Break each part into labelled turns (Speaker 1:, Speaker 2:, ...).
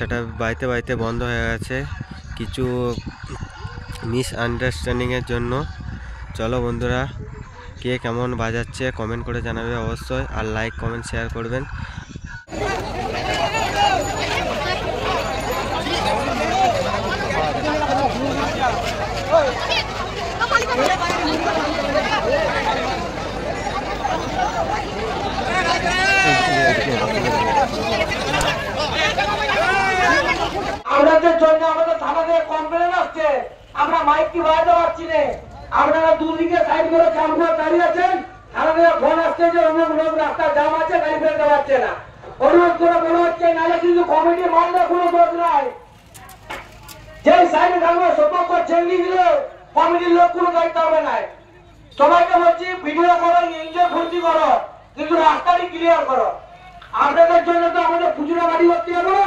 Speaker 1: সেটা বাইতে বাইতে বন্ধ হয়ে গেছে কিছু মিসআন্ডারস্ট্যান্ডিংয়ের জন্য। চলো বন্ধুরা, কে কেমন বাজাচ্ছে কমেন্ট করে জানাবে অবশ্যই, আর লাইক কমেন্ট শেয়ার করবেন।
Speaker 2: আপনাদের জন্য আমাদের থানা থেকে কমপ্লেন আসছে, আমরা মাইক কি বাজাতে পারছি না। আপনারা দুদিকে সাইড করে জ্যাম করে দাঁড়িয়ে আছেন, থানা থেকে ফোন আসছে যে অমুক লোক রাস্তা জ্যাম আছে, গাড়ি ফেলতে পারছে না। অনুরোধ করে বলা হচ্ছে, নাহলে কিন্তু কমিটি মানলে কোনো দোষ নাই। যে সাইডে থাকবে সতর্ক চেঙ্গি দিলে কমিটির লোক কোনো দায়িত্ব হবে না। সবাইকে বলছি, ভিডিও করো, ইঞ্জয় ফুর্তি করো, কিন্তু রাস্তাটি ক্লিয়ার করো। আপনাদের জন্য তো আমাদের খুচরা গাড়ি করতে হবে।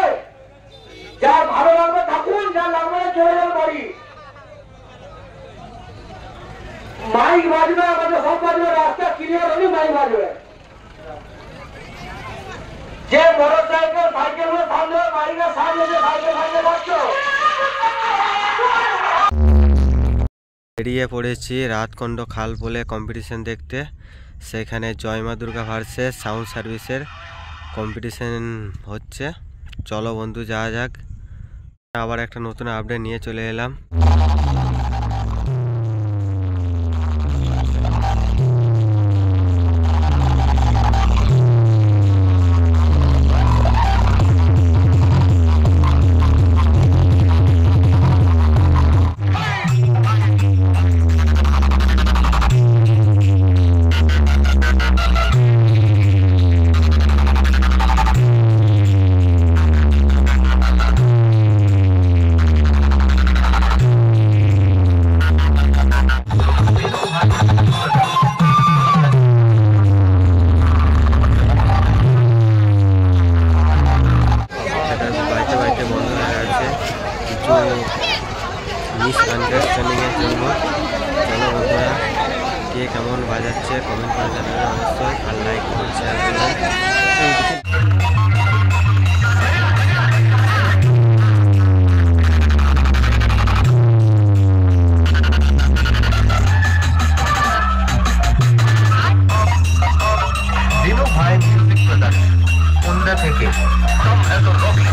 Speaker 2: যার ভালো লাগবে থাকুন, যার লাগবে না চলে যাবে বাড়ি। মাইক বাজবে, আমাদের সব বাজবে, রাস্তা ক্লিয়ার হলে মাইক বাজবে। যে মোটর সাইকেল সাইকেল গুলো সামনে মাইকের সামনে যে সাইকেল সাইকেল যাচ্ছ।
Speaker 1: বেরিয়ে পড়েছি রাতকন্ড খাল বলে কম্পিটিশন দেখতে। সেখানে জয় মা দুর্গা ভার্সেস সাউন্ড সার্ভিসের কম্পিটিশন হচ্ছে। চলো বন্ধু যাওয়া যাক। আবার একটা নতুন আপডেট নিয়ে চলে এলাম। মিসআন্ডারস্ট্যান্ডিংয়ের জন্য। চলো বন্ধুরা, কে কেমন বাজাচ্ছে কমেন্ট করে জানাবে অবশ্যই, আর লাইক কমেন্ট শেয়ার করবেন।
Speaker 3: থেকে এত রবি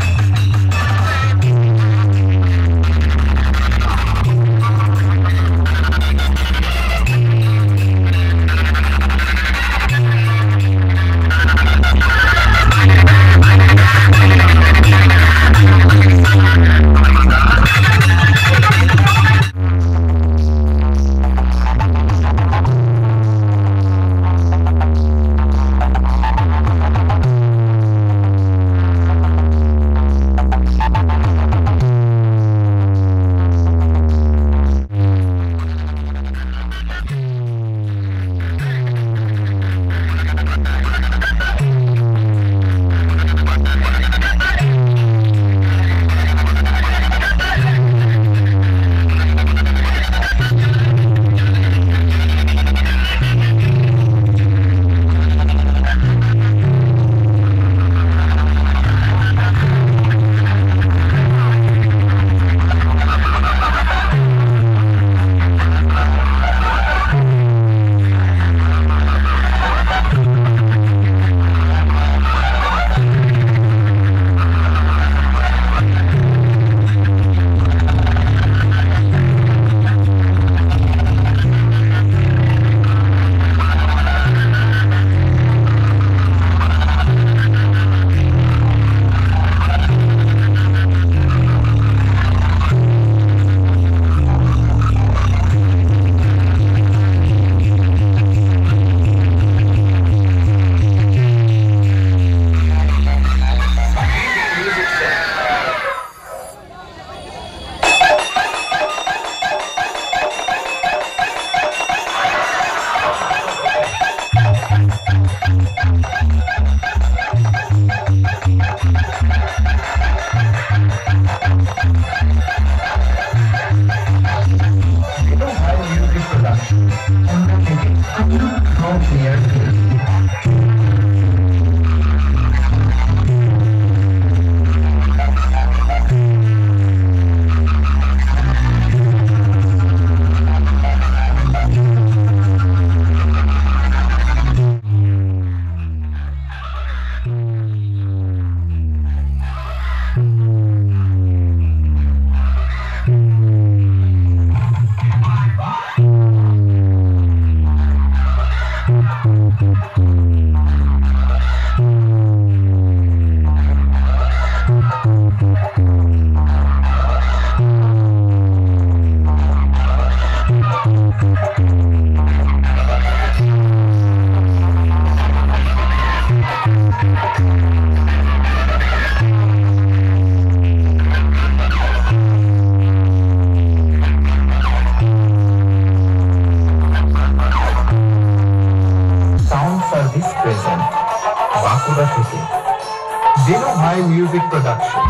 Speaker 3: বাঁকুড়া থেকে দিনু ভাই মিউজিক প্রোডাকশন।